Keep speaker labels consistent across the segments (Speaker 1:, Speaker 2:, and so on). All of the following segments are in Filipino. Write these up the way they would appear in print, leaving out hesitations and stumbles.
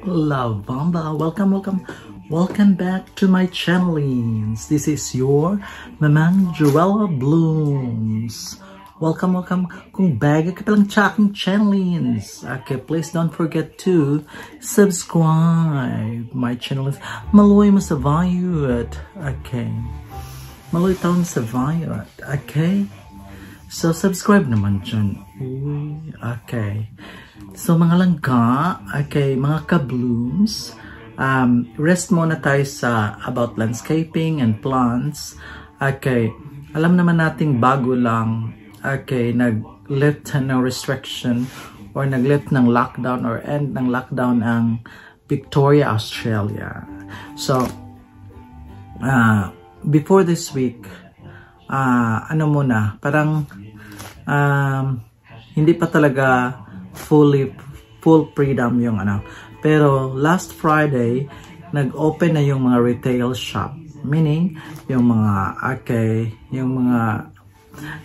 Speaker 1: Lavanda, welcome back to my channelings. This is your Mamang Joella Blooms. Welcome. Kung bago ka palang sa aking channelings, okay, please don't forget to subscribe my channel. Maluoy mo sa Violet, okay. Maluoy taon sa Violet, okay. So subscribe naman dyan. Okay. So mga langga, okay, mga ka-blooms, rest muna tayo sa about landscaping and plants. Okay, alam naman nating bago lang, okay, nag-lift ng restriction or nag-lift ng lockdown or end ng lockdown ang Victoria, Australia. So, before this week, parang hindi pa talaga full freedom yung pero last Friday nag-open na yung mga retail shop, meaning yung mga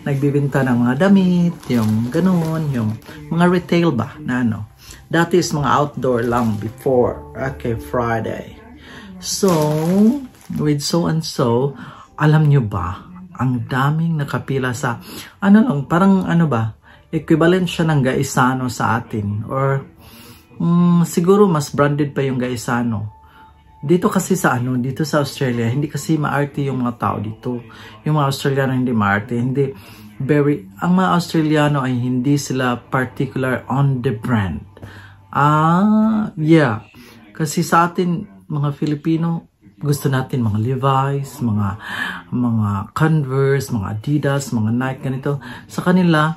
Speaker 1: nagbibenta ng mga damit, yung ganun, yung mga retail ba na dati is mga outdoor lang before, okay, Friday. So with so and so, alam nyo ba, ang daming nakapila sa parang equivalent siya ng Gaisano sa atin, or siguro mas branded pa yung Gaisano. Dito kasi dito sa Australia, hindi kasi maarte yung mga tao dito. Yung mga Australiano hindi maarte, ang mga Australiano ay hindi sila particular on the brand. Yeah. Kasi sa atin, mga Filipino, gusto natin mga Levi's, mga Converse, mga Adidas, mga Nike, ganito. Sa kanila,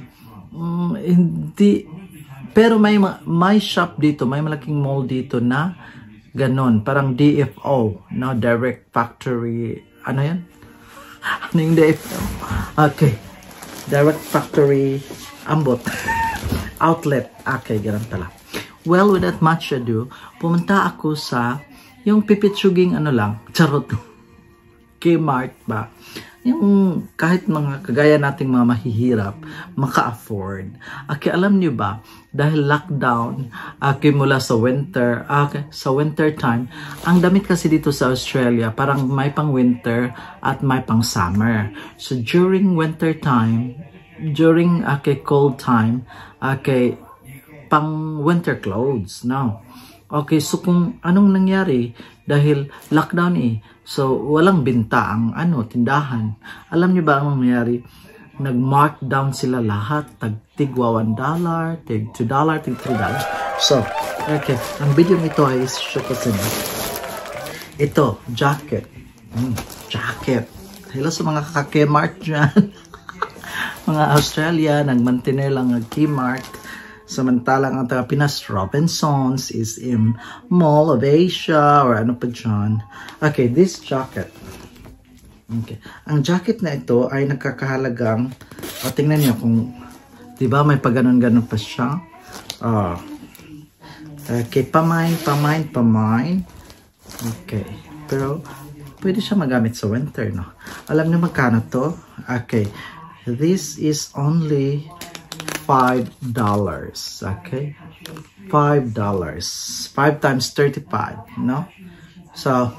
Speaker 1: hindi, pero may shop dito, may malaking mall dito na ganon, parang DFO, no, direct factory, yan? Ano yung DFO? Okay, direct factory ambot outlet, okay, ganon tala. Well, without much ado, pumunta ako sa yung pipitsuging charot, Kmart ba? Yung kahit mga kagaya nating mga mahihirap, maka-afford. Okay, alam niyo ba, dahil lockdown, okay, mula sa winter, sa winter time, ang damit kasi dito sa Australia, parang may pang winter at may pang summer. So during winter time, during cold time, okay, pang winter clothes, no? Okay, so kung anong nangyari, dahil lockdown so walang binta ang tindahan. Alam niyo ba ang nangyari? Nag-markdown sila lahat, tigwa $1, tig $2, tig $3. So, okay, ang video ito ay show ko sa inyo. Ito, jacket. Jacket. Hello sa mga kaka-Kmart dyan. Mga Australia, nag-maintain lang ang Kmart. Samantalang ang taga Pinas, Robinsons is in Mall of Asia or ano pa dyan. Okay, this jacket. Okay. Ang jacket na ito ay nagkakahalagang, tingnan niyo kung, diba may paganon-ganon pa siya. Okay, pamain. Okay, pero pwede siya magamit sa winter, no? Alam niyo magkano to? Okay, this is only $5, okay? $5. 5 times 35, no? So,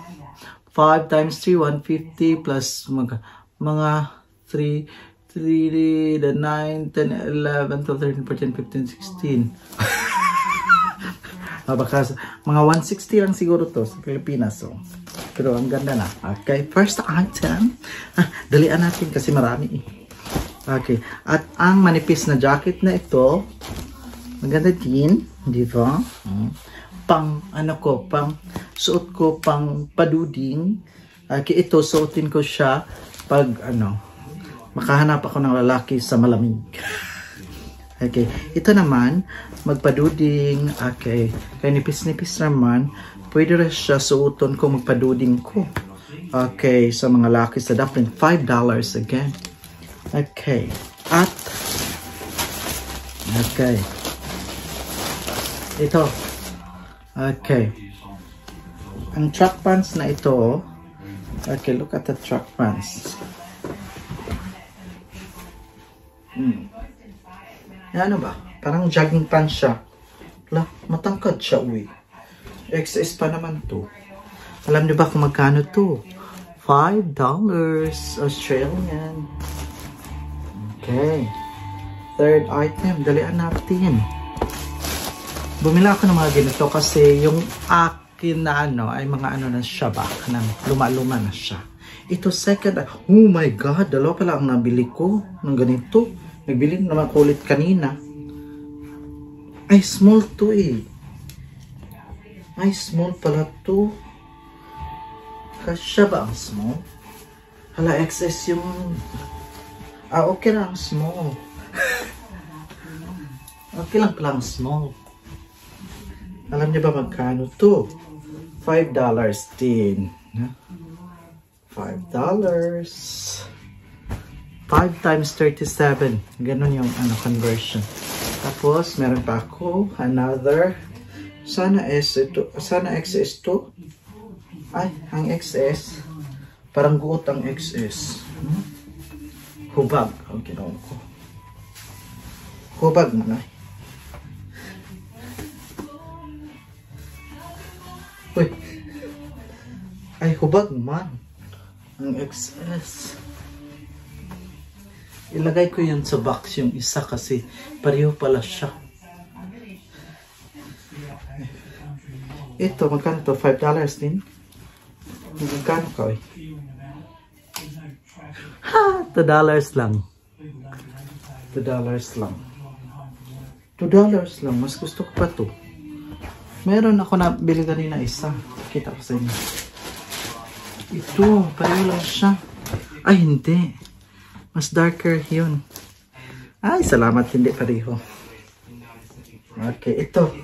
Speaker 1: 5 times 3, 150 plus mga 3, 9, 10, 11, 12, 13, 14, 15, 16. Baka mga 160 lang siguro to sa Pilipinas, so. Pero ang ganda na. Okay, first item. Dalian natin kasi marami Okay, at ang manipis na jacket na ito, maganda din, di ba? Pang suot ko pang paduding. Okay, ito suotin ko siya pag makahanap ako ng lalaki sa malamig. Okay, ito naman magpaduding. Okay, kaya nipis-nipis naman, pwede rin siya suoton ko magpaduding ko. Okay, sa mga lalaki sa dapat $5 again. Okay, at ito, okay, ang track pants na ito, okay, look at the track pants. Ano ba? Parang jogging pants siya. La, matangkad siya, uy. XS pa naman to. Alam niyo ba kung magkano to? $5 Australian. Okay. Third item, dalian natin. Bumila ako ng mga ganito kasi yung akin na ano ay mga ano na siya ba, luma-luma na siya. Ito second, oh my god, dalawa pala ang nabili ko ng ganito. Nagbili naman ko ulit kanina. Ay, small to eh. Ay, small pala to. Kasya ba ang small? Hala, XS yung... okay lang ang small. Okay lang pala ang small. Alam niyo ba magkano to? $5 din. $5. 5 times 37. Ganon yung ano, conversion. Tapos, meron pa ako another. Sana XS to. Ay, ang XS. Parang guot ang XS. Hubag. Ang ginawa ko. Hubag mo na. Uy. Ay, hubag man. Ang XS. Ilagay ko yun sa box yung isa kasi pareho pala siya. Ito, magkano to? $5 din? Magkano ko eh? Ha! $2 lang. $2 lang. $2 lang. Mas gusto ko pa to. Meron ako na bili kanina isa. Kita ko sa inyo. Ito, pareho lang siya. Ay, hindi. Mas darker yun. Ay, salamat, hindi pareho. Okay, ito.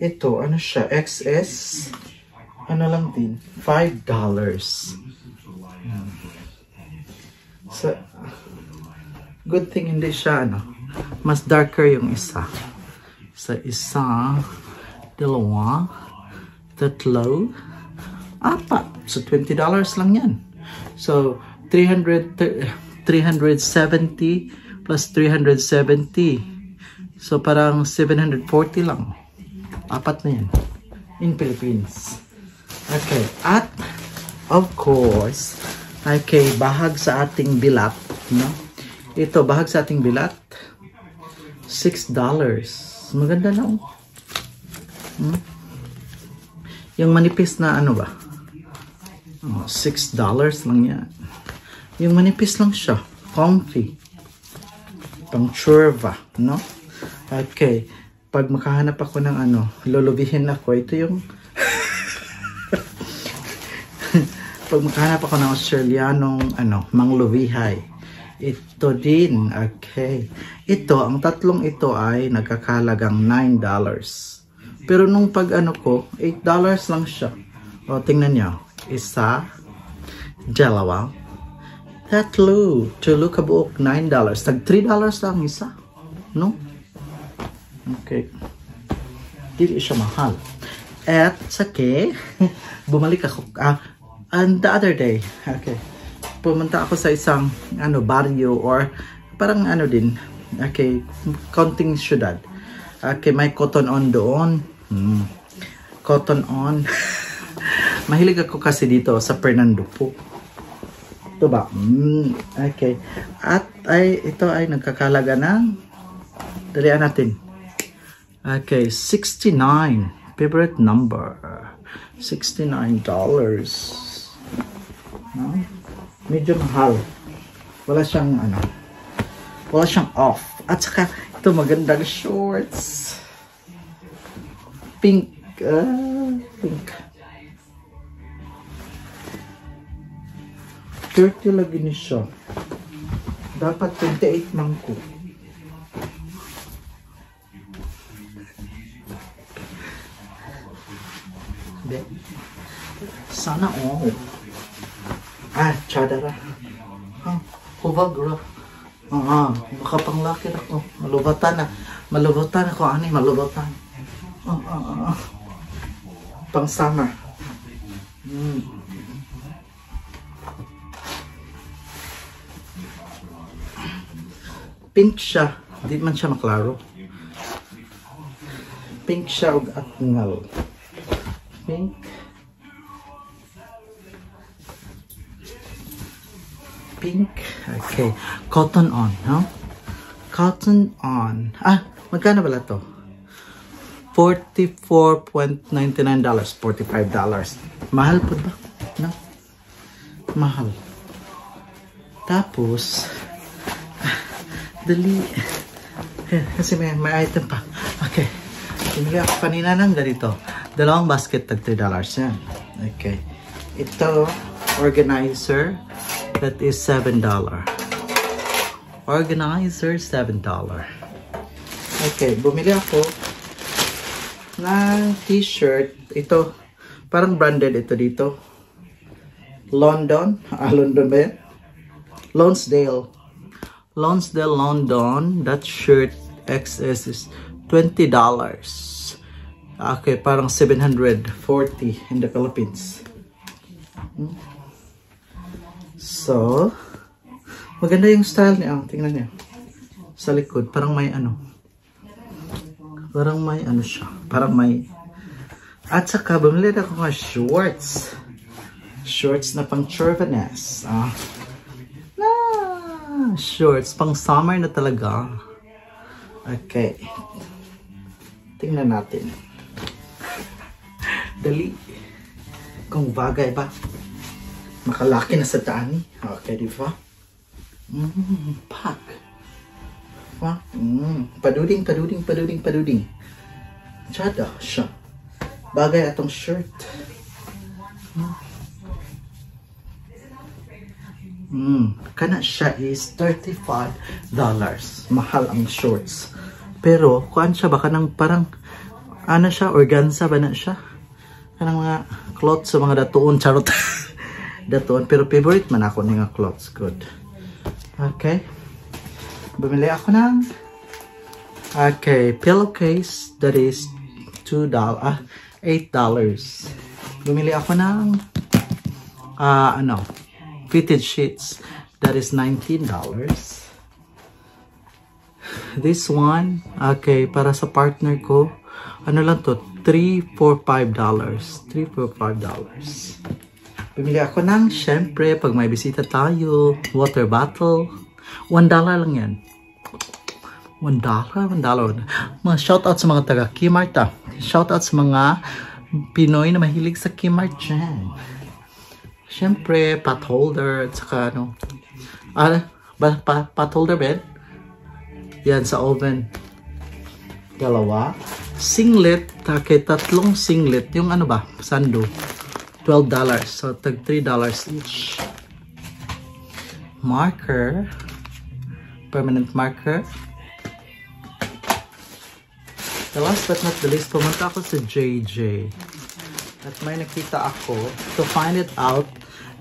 Speaker 1: Ito, ano siya? XS. Ano lang din? $5. So, good thing hindi siya, ano. Mas darker yung isa. Sa isa, dalawa, tatlo, apat. So, $20 lang yan. So, 370 plus 370. So, parang 740 lang. Apat na yan. In Philippines. Okay. At, of course, okay, bahag sa ating bilat. No? Ito, bahag sa ating bilat. $6. Maganda na. Yung manipis na ano ba? $6 lang yan. Yung manipis lang siya. Comfy. Pang churva, no? Okay. Pag makahanap ako ng ano, lulubihin ako. Ito yung... Pag makahanap ako ng Australianong ano, manglubihay. Ito din. Okay. Ito, ang tatlong ito ay nagkakalagang $9. Pero nung pag ano ko, $8 lang siya. O, tingnan nyo. Isa, dalawa, tatlo, tulo kabuok, $9. Tag $3 lang isa. No? Okay. Dili siya mahal. At sake, bumalik ako. And the other day, okay, pumunta ako sa isang ano, barrio or parang ano din, okay, konting syudad. Okay, may cotton on doon. Cotton on. Mahilig ako kasi dito sa Fernando po. Ito ba? Okay. At ito ay nagkakalaga ng, dalian natin. Okay, 69. Favorite number. $69. No? Medyo mahal. Wala siyang ano. Wala siyang off. At saka, ito magandang shorts. Pink. Pink. 30 lagi ni siya. Dapat 28 man ko. Hindi. Sana all. Chadara. Hubag ra. Baka panglaki na ko. Malubatan na. Malubatan ako. Ani, malubatan. Pang summer. Pink siya. Di man siya maklaro. Pink siya og atngal. Pink. Pink. Okay. Cotton on, no? Cotton on. Ah, magkano pala to? $44.99. $45. Mahal po ba? No? Mahal. Tapos, dali. Kasi may item pa. Okay. Pinili ako kanina ng ganito. Dalawang basket, tag $3 yan. Okay. Ito, organizer. That is $7. Organizer, $7. Okay, bumili ako ng t-shirt. Ito, parang branded ito dito. London. London ba yan? Lonsdale, London. That shirt XS is $20. Okay, parang $740 in the Philippines. So, maganda yung style niya. Tingnan niya. Sa likod, parang may ano. Parang may ano siya. Parang may... At saka, bumili ako ng shorts. Shorts na pang chauvinist. Shorts. Pang summer na talaga. Okay. Tingnan natin. Dali. Kung bagay ba. Makalaki na sa daan. Okay, di ba? Pack. Paduding. Tsada siya. Bagay atong shirt. Kana siya is $35. Mahal ang shorts. Pero, kuan siya ba? Kanang parang, ano siya? Organza ba na siya? Kanang mga clothes sa mga datuon. Charot. Datuon. Pero favorite man ako ng clothes. Good. Okay. Bumili ako ng pillowcase. That is $8. Bumili ako ng fitted sheets. That is $19. This one, para sa partner ko, ano lang to, $3, $4, $5. Bumili ako ng, syempre, pag may bisita tayo, water bottle. $1 lang yan. $1. Mga shoutout sa mga taga Kmart. Shoutout sa mga Pinoy na mahilig sa Kmart dyan. Syempre, pot holder, at saka pot holder ba? Yan, sa oven. Dalawa. Singlet, tatlong singlet. Yung sando. $12. So, tag $3 each. Marker. Permanent marker. The last but not the least, pumunta ako sa JJ. At may nakita ako, to find it out,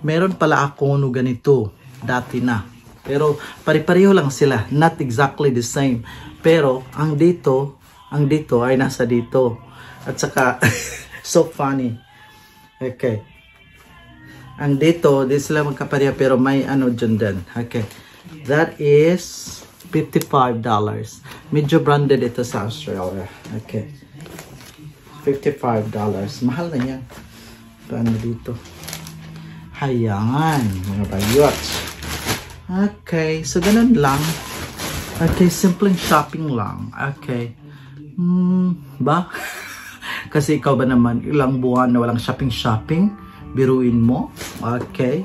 Speaker 1: meron pala ako ganito, dati na. Pero pare-pareho lang sila, not exactly the same. Pero ang dito ay nasa dito. At saka, so funny. Okay. Ang dito, di sila magkapareha pero may dyan din. Okay. That is $55. Medyo branded ito sa Australia. Okay. $55. Mahal na yan. Paano dito? Hayan. Mga bayot. Okay. So, ganun lang. Okay. Simpleng shopping lang. Okay. Ba? Kasi ikaw ba naman, ilang buwan na walang shopping? Biruin mo? Okay.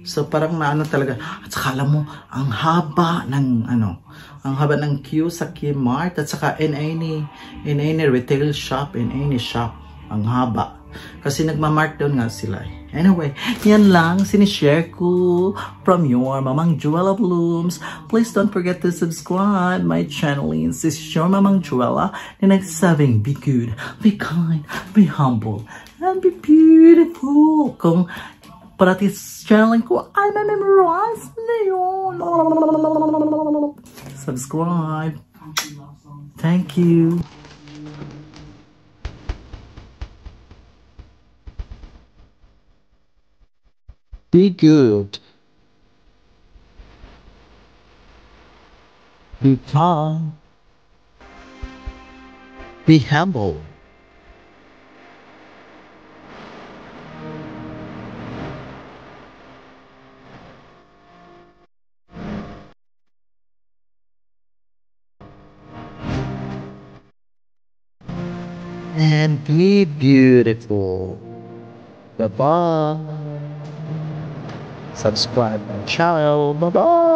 Speaker 1: So, parang talaga. At saka alam mo, ang haba ng queue sa Kmart at saka in any retail shop, in any shop, ang haba. Kasi nagma-markdown nga sila. Anyway, yan lang sinishare ko from your Mamang Juela Blooms. Please don't forget to subscribe my channel. This is your Mamang Juela, and nagsasabing be good, be kind, be humble, and be beautiful. Kung parati sa channel ko, ay memorize na yun. Subscribe. Thank you. Be good. Be kind.
Speaker 2: Be humble. And be beautiful. Bye-bye. Subscribe my channel. Bye-bye.